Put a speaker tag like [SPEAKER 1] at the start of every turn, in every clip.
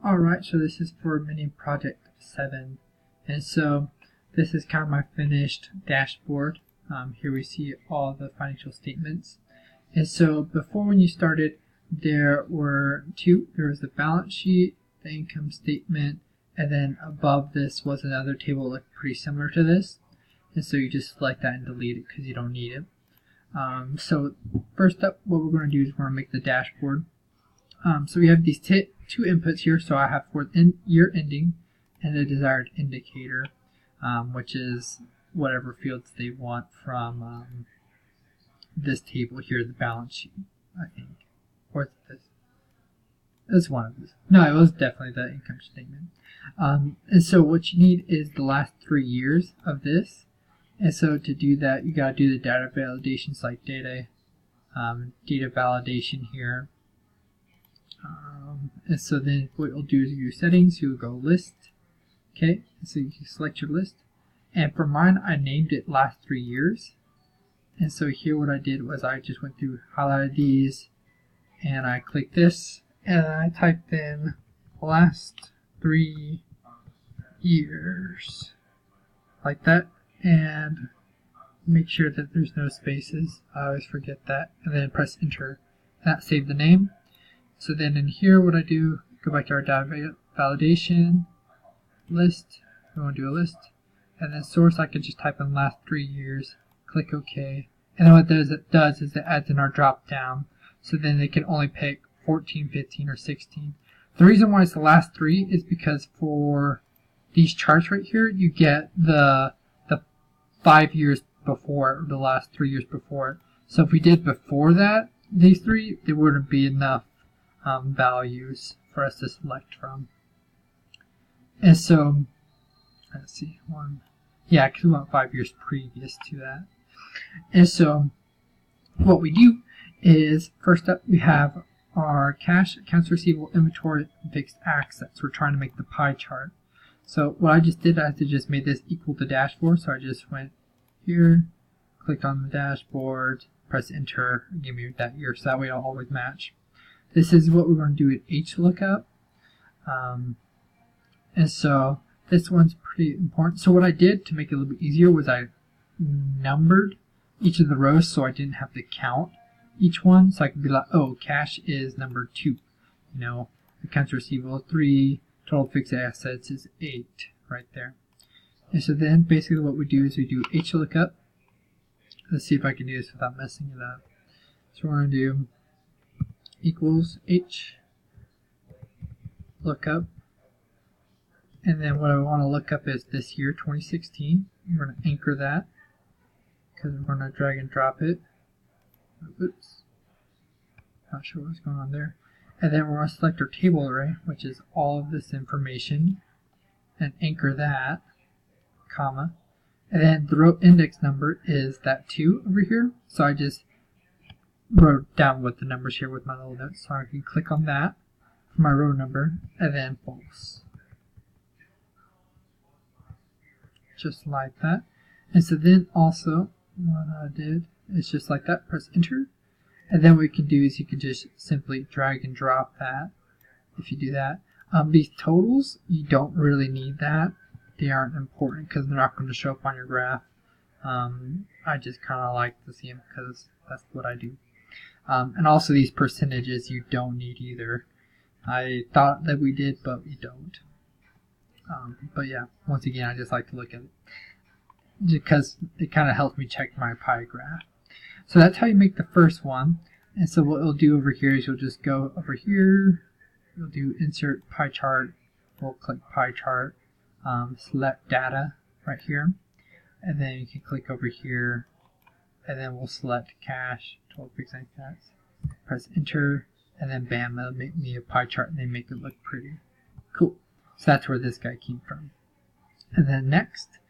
[SPEAKER 1] Alright, so this is for mini project 7, and so this is kind of my finished dashboard. Here we see all the financial statements. And so before, when you started, there were two. There was the balance sheet, the income statement, and then above this was another table that looked pretty similar to this. And so you just select that and delete it because you don't need it. So first up, what we're going to do is we're going to make the dashboard. So we have these two inputs here. So I have for year ending and the desired indicator, which is whatever fields they want from this table here, the balance sheet, I think. Or this. It's one of these. No, it was definitely the income statement. And so what you need is the last 3 years of this. And so to do that, you got to do the data validation, like data validation here. And so then what you'll do is your settings, you'll go list. Okay, and so you can select your list. And for mine, I named it last 3 years. And so here what I did was I just went through, highlighted these, and I clicked this, and I typed in last 3 years, like that, and make sure that there's no spaces. I always forget that, and then press enter. That saved the name. So then in here, what I do, go back to our data validation list. We want to do a list, and then source. I could just type in last 3 years. Click OK, and then what it does is it adds in our drop down. So then they can only pick 14, 15, or 16. The reason why it's the last 3 is because for these charts right here, you get the 5 years before it, or the last 3 years before it. So if we did before that, these 3, there wouldn't be enough values for us to select from. And so, let's see, because we want 5 years previous to that. And so, what we do is, first up, we have our cash, accounts receivable, inventory, and fixed assets. We're trying to make the pie chart. So what I just did, I just made this equal to dashboard. So I just went here, clicked on the dashboard, press enter, and give me that year. So that way it'll always match. This is what we're going to do at HLOOKUP. And so this one's pretty important. So what I did to make it a little bit easier was I numbered each of the rows so I didn't have to count each one. So I could be like, oh, cash is number 2. You know, accounts receivable 3, total fixed assets is 8 right there. And so then basically what we do is we do HLOOKUP. Let's see if I can do this without messing it up. So we're going to do equals HLOOKUP. And then what I want to look up is this year, 2016. We're going to anchor that because we're going to drag and drop it. Oops. Not sure what's going on there. And then we're going to select our table array, which is all of this information, and anchor that, comma. And then the row index number is that 2 over here. So I just wrote down what the numbers here with my little notes. So I can click on that for my row number, and then false. Just like that. And so then also what I did is just like that, press enter, and then what you can do is you can just simply drag and drop that if you do that. These totals, you don't really need that. They aren't important because they're not going to show up on your graph. I just kind of like to see them because that's what I do. And also these percentages you don't need either. I thought that we did, but we don't. But yeah, once again, I just like to look at it because it kind of helps me check my pie graph. So that's how you make the first one. And so what you'll do over here is you'll just go over here, you'll do insert pie chart, we'll click pie chart, select data right here, and then you can click over here, and then we'll select cash, total fixed assets, press enter, and then bam, that'll make me a pie chart and they make it look pretty. Cool. So that's where this guy came from. And then next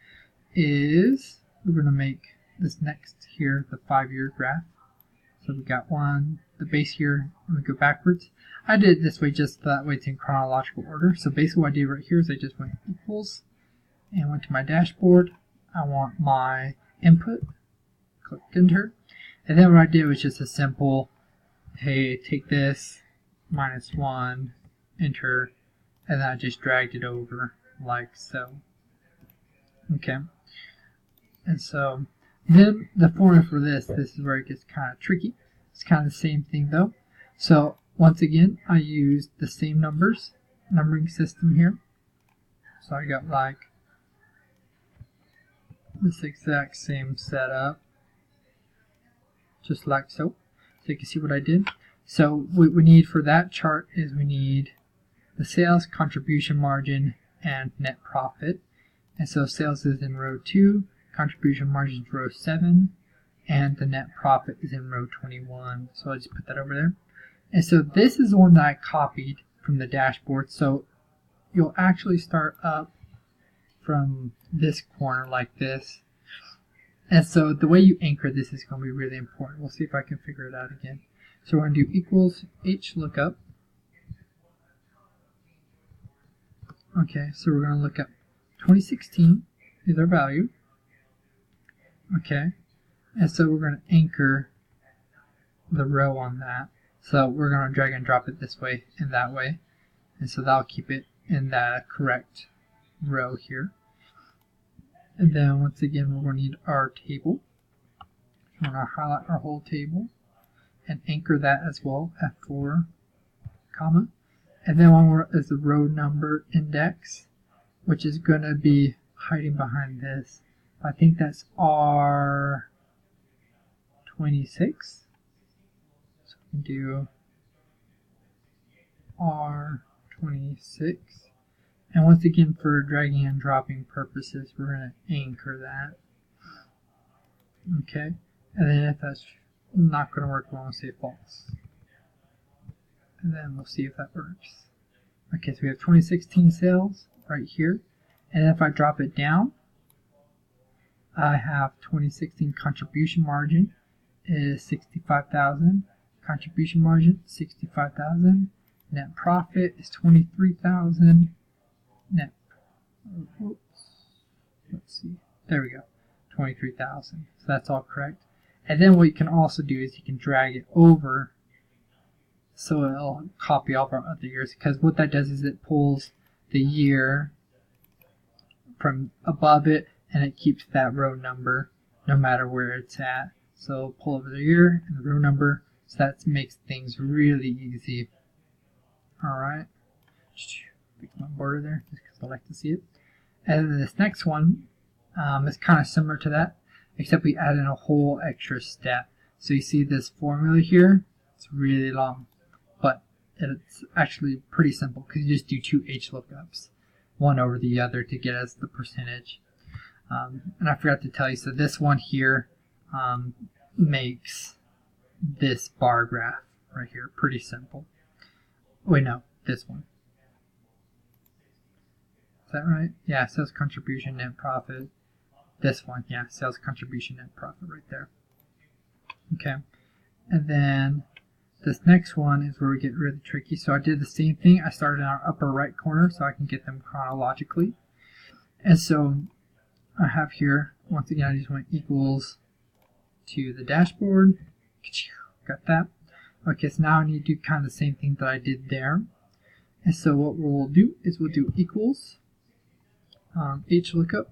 [SPEAKER 1] is, we're going to make this next here, the 5-year graph. So we got one, the base here, and we go backwards. I did it this way just that way it's in chronological order. So basically what I did right here is I just went equals and went to my dashboard. I want my input, clicked enter. And then what I did was just a simple, hey, take this, -1, enter, and then I just dragged it over like so. Okay, and so then the formula for this is where it gets kind of tricky. It's kind of the same thing though. So once again, I used the same numbering system here. So I got like this exact same setup, just like so. So you can see what I did. So what we need for that chart is we need the sales, contribution margin, and net profit. And so sales is in row 2, contribution margin is row 7, and the net profit is in row 21. So I'll just put that over there. And so this is the one that I copied from the dashboard. So you'll actually start up from this corner like this. And so the way you anchor this is going to be really important. We'll see if I can figure it out again. So we're going to do equals HLOOKUP. Okay, so we're going to look up 2016 is our value. Okay, and so we're going to anchor the row on that. So we're going to drag and drop it this way and that way. And so that'll keep it in the correct row here. And then once again, we're going to need our table. We're going to highlight our whole table and anchor that as well, F4, comma. And then one more is the row number index, which is going to be hiding behind this. I think that's R26. So we can do R26. And once again, for dragging and dropping purposes, we're going to anchor that. Okay. And then if that's not going to work, we'll say false. And then we'll see if that works. Okay, so we have 2016 sales right here. And if I drop it down, I have 2016 contribution margin is 65,000. Contribution margin 65,000. Net profit is 23,000. Net. Oops. Let's see. There we go. 23,000. So that's all correct. And then what you can also do is you can drag it over so it'll copy all of our other years, because what that does is it pulls the year from above it and it keeps that row number no matter where it's at. So pull over the year and the row number, so that makes things really easy. Alright, fix my border there just because I like to see it. And then this next one is kind of similar to that, except we add in a whole extra step. So you see this formula here, it's really long, but it's actually pretty simple because you just do 2 HLOOKUPs, one over the other to get us the percentage. And I forgot to tell you, so this one here makes this bar graph right here pretty simple. Wait, no, this one. Is that right? Yeah, sales contribution, net profit. This one, yeah, sales contribution, net profit right there. Okay, and then this next one is where we get really tricky. So I did the same thing. I started in our upper right corner so I can get them chronologically. And so I have here, once again, I just went equals to the dashboard. Got that. Okay, so now I need to do kind of the same thing that I did there. And so what we'll do is we'll do equals HLOOKUP.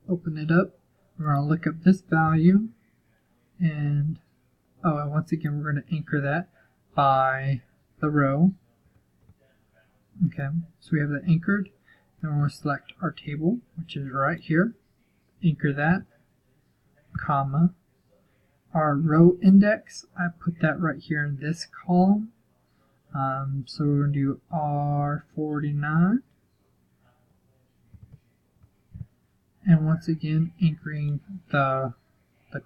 [SPEAKER 1] Open it up. We're going to look up this value. And once again, we're going to anchor that by the row. Okay, so we have that anchored. Then we're going to select our table, which is right here. Anchor that, comma. Our row index, I put that right here in this column. So we're going to do R49. And once again, anchoring the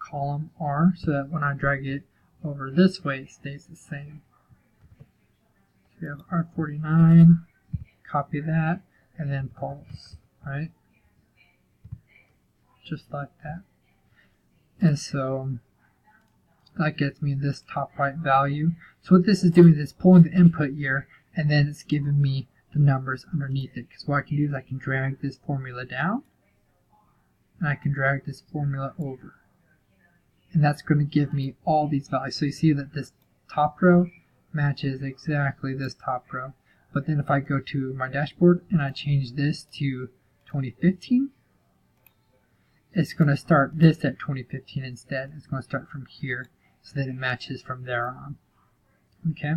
[SPEAKER 1] column R so that when I drag it over this way, it stays the same. So we have R49, copy that, and then false, right? Just like that. And so that gets me this top right value. So what this is doing is it's pulling the input year and then it's giving me the numbers underneath it. Because what I can do is I can drag this formula down and I can drag this formula over. And that's going to give me all these values. So you see that this top row matches exactly this top row. But then if I go to my dashboard and I change this to 2015, it's going to start this at 2015 instead. It's going to start from here so that it matches from there on. Okay,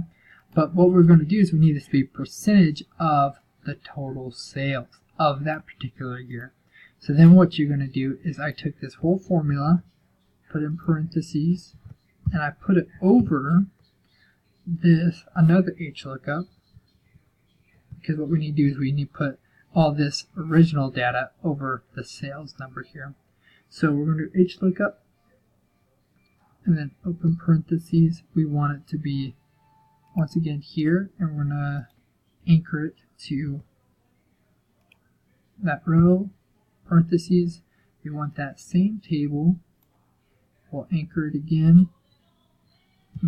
[SPEAKER 1] but what we're going to do is we need this to be percentage of the total sales of that particular year. So then what you're going to do is I took this whole formula, put it in parentheses, and I put it over this another HLOOKUP, because what we need to do is we need to put all this original data over the sales number here. So we're going to do HLOOKUP, and then open parentheses. We want it to be once again here, and we're going to anchor it to that row, parentheses. We want that same table. We'll anchor it again.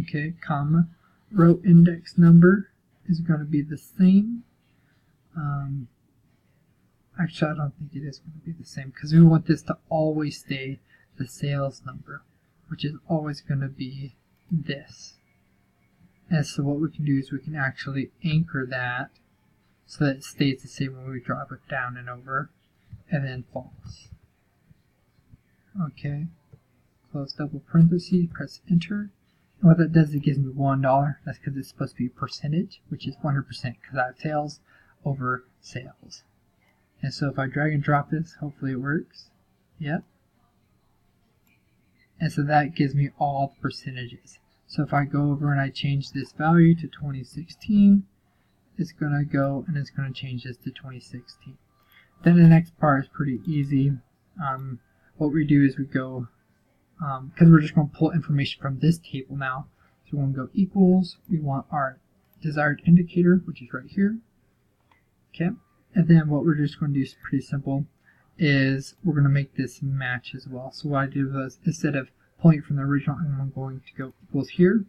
[SPEAKER 1] Okay, comma. Row index number is going to be the same. Actually, I don't think it is going to be the same because we want this to always stay the sales number, which is always going to be this. And so what we can do is we can actually anchor that so that it stays the same when we drop it down and over, and then false. Okay, close double parentheses, press enter. And what that does is it gives me $1. That's because it's supposed to be percentage, which is 100% because I have sales over sales. And so if I drag and drop this, hopefully it works. Yep. And so that gives me all the percentages. So if I go over and I change this value to 2016, it's going to go and it's going to change this to 2016. Then the next part is pretty easy. What we do is we go, because we're just going to pull information from this table now. So we're going to go equals. We want our desired indicator, which is right here. Okay. And then what we're just going to do is pretty simple, is we're going to make this match as well. So what I did was, instead of pulling it from the original, I'm going to go equals here.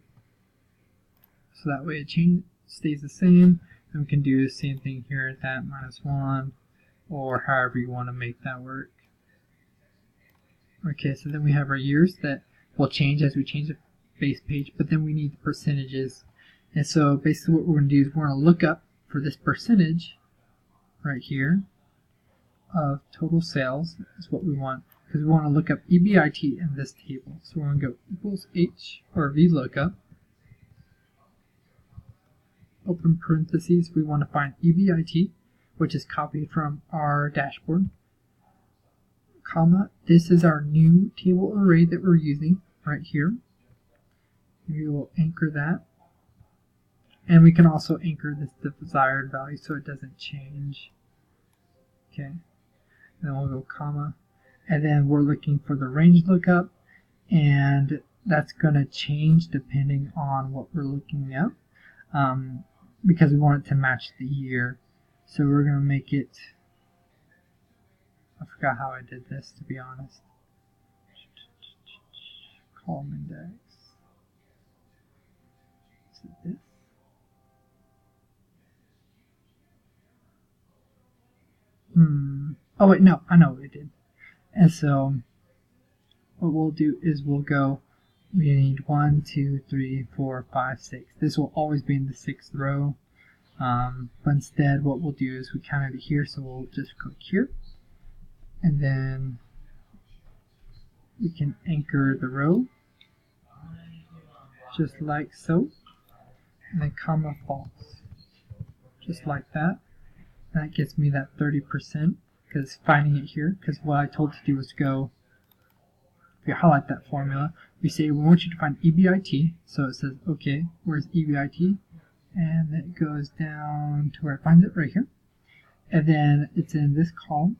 [SPEAKER 1] So that way it stays the same. And we can do the same thing here at that -1, or however you want to make that work. Okay, so then we have our years that will change as we change the base page, but then we need the percentages. And so basically what we're going to do is we're going to look up for this percentage right here of total sales is what we want, because we want to look up EBIT in this table. So we're going to go equals H or VLOOKUP, open parentheses. We want to find EBIT, which is copied from our dashboard, comma. This is our new table array that we're using right here. We will anchor that. And we can also anchor this desired value so it doesn't change. Okay. And then we'll go comma. And then we're looking for the range lookup. And that's going to change depending on what we're looking at. Because we want it to match the year. So we're going to make it, I forgot how I did this, to be honest. Column index. Is it this? Oh wait, no, I know what we did. And so what we'll do is we'll go, we need 1, 2, 3, 4, 5, 6. This will always be in the 6th row. But instead what we'll do is we count it here, so we'll just click here. And then we can anchor the row, just like so. And then comma false. Just like that. And that gets me that 30%, because finding it here, because what I told to do was go, if you highlight that formula, we say we want you to find EBIT, so it says, okay, where's EBIT? And it goes down to where it finds it, right here. And then it's in this column.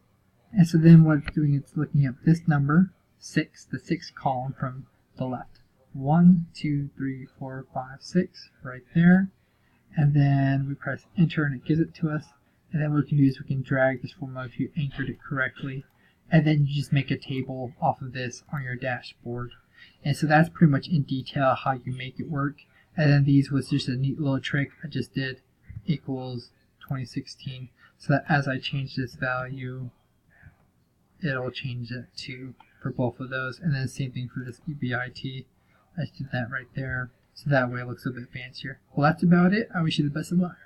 [SPEAKER 1] And so then what it's doing, it's looking up this number, 6, the 6th column from the left. 1, 2, 3, 4, 5, 6, right there. And then we press enter and it gives it to us. And then what we can do is we can drag this formula if you anchored it correctly. And then you just make a table off of this on your dashboard. And so that's pretty much in detail how you make it work. And then these was just a neat little trick I just did, equals 2016. So that as I change this value, it'll change it to for both of those. And then same thing for this EBIT. I just did that right there. So that way it looks a bit fancier. Well, that's about it. I wish you the best of luck.